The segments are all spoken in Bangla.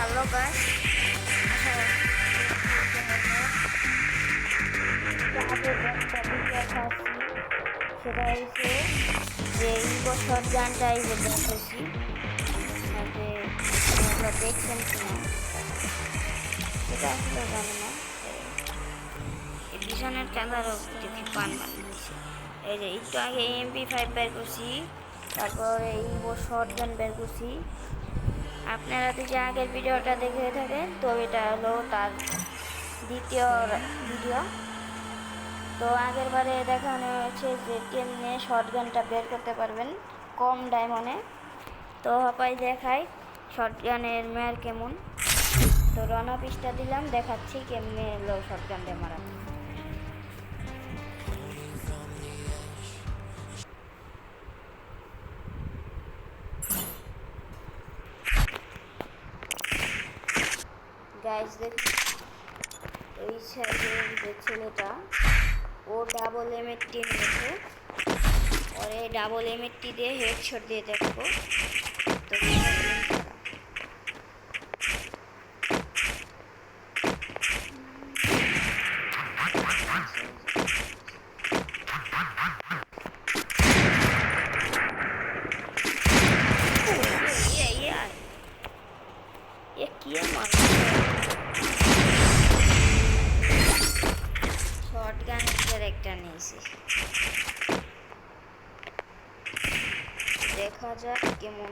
হ্যালো গাইস, সেটা হচ্ছে যে ইগো শর্ট গানটাই যে দেখতেছি যে আপনারা দেখছেন কিনা সেটা আসলে জানি না। এডিশনের কালারও দেখি পান বানিয়েছি। এই যে একটু আগে MP5 বের করছি, তারপরে ইগো শর্ট গান বের করছি। আপনারা যদি আগের ভিডিওটা দেখে থাকেন তো এটা হলো তার দ্বিতীয় ভিডিও। তো আগের বারে দেখানো হয়েছে যে কেমনে শর্টগানটা বের করতে পারবেন কম ডায়মন্ডে। তো হপাই দেখাই শর্টগানের মেয়ার কেমন। তো রানা পিসটা দিলাম, দেখাচ্ছি কেমনে এলো শর্টগানটা মারা। গাইস দেখুন, এই সাইডের যে ছেলেটা ও ডাবল এমএটি নিয়েছে, और ये डबल एमएटी দিয়ে হেডশট দিয়ে দেখবো। তো ये किया मार শর্টগান ক্যারেক্টার নিয়েছি, দেখা যাক কেমন।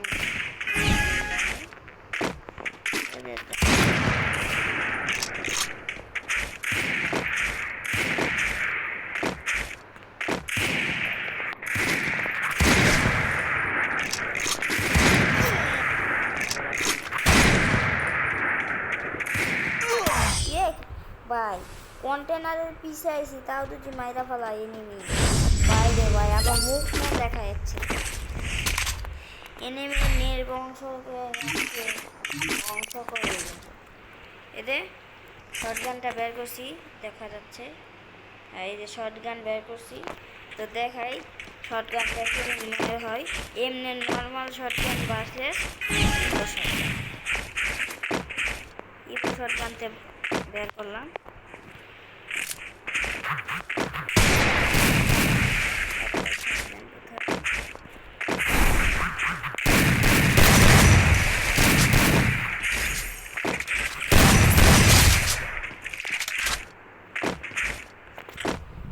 ভাই কন্টেনারের পিছে আইছি, তাও তো যে মাইরা ফেলা এনিমি। ভাই রে ভাই, আবার মুখ না দেখা যাচ্ছে। এনিমি নির্বংশকে ধ্বংস করে দিল। এদের শর্টগানটা বের করছি, দেখা যাচ্ছে। এই যে শর্টগান বের করছি, তো দেখাই শর্টগানটা কিরকম হয়। এমনি নর্মাল শর্টগান ভার্সেস ইকো শর্টগানতে বের করলাম।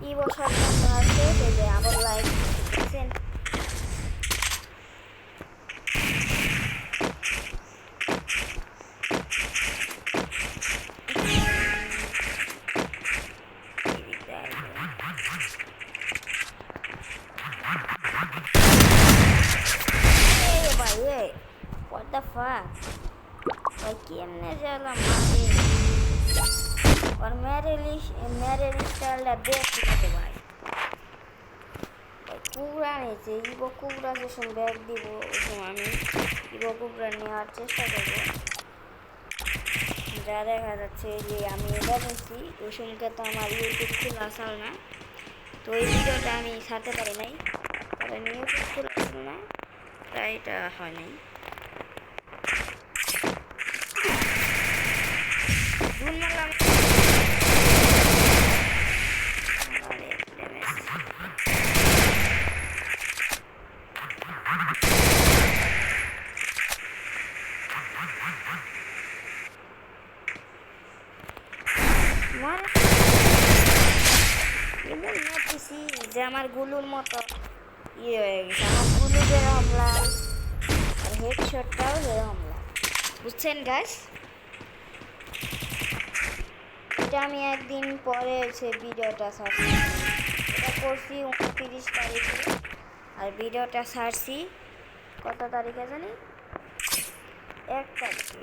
ইকো শর্টগান ভার্সেস এই যে আবার লাইক দেখছেন। What the fuck? भाई केमने जाला मारे और मेरे स्टाइलটা দেখতে ভাই। কুবরা নিয়েছে, ইগো কুবরা যখন ব্যাগ দিব ওরকম আমি ইগো কুবরা নেওয়ার চেষ্টা করব। যা দেখা যাচ্ছে যে আমি এটা নিচ্ছি, ওই সময়টা তো আমার ইউটিউব খোলা আসল না, তো এই ভিডিওটা আমি ছাড়তে পারি নাই, কারণ ইউটিউব খোলা আসল না, তাই এটা হয় নাই। যে আমার গুলুর মতো ইয়ে হয়ে গেছে, আমার গুলু যেরকম লাল আর হেডশটটাও যেরকম লাল, বুঝছেন গাইস? এটা আমি একদিন পরে হচ্ছে ভিডিওটা ছাড়ছি, এটা করছি 29 তারিখে, আর ভিডিওটা ছাড়ছি কত তারিখে জানি, 1 তারিখে।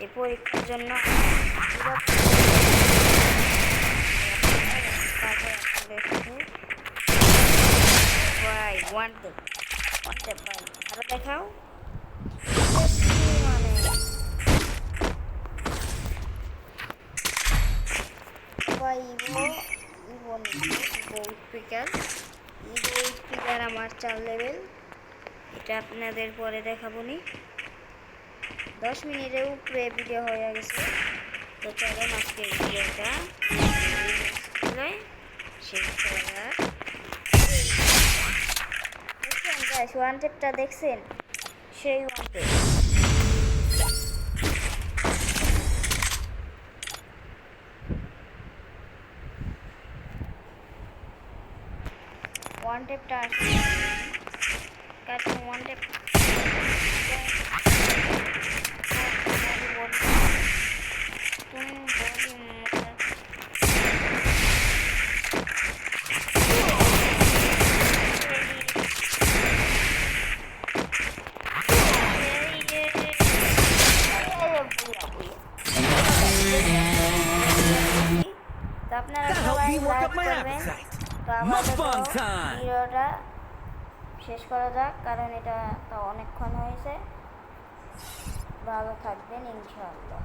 এই পরীক্ষার জন্য ভাই ওয়ান্টেড ভাই আরো দেখাও। মানে ইভো স্পিকার আমার 4 লেভেল, এটা আপনাদের পরে দেখাবো নি। 10 মিনিটের উপরে ভিডিও হয়ে গেছে। তো চলেন আজকের ভিডিওটা শেষ করা যাক। দেখছেন গাইস, ওয়ান টেপটা দেখছেন? সেই ওয়ান টেপ। ওয়ান টেপটা আসলে কাছে ওয়ান টেপ তো আপনারা সবাই লাইক করবেন। তো আপাতত ভিডিওটা শেষ করা যাক, কারণ এটা তো অনেকক্ষণ হয়েছে। ভালো থাকবেন ইনশাআল্লাহ।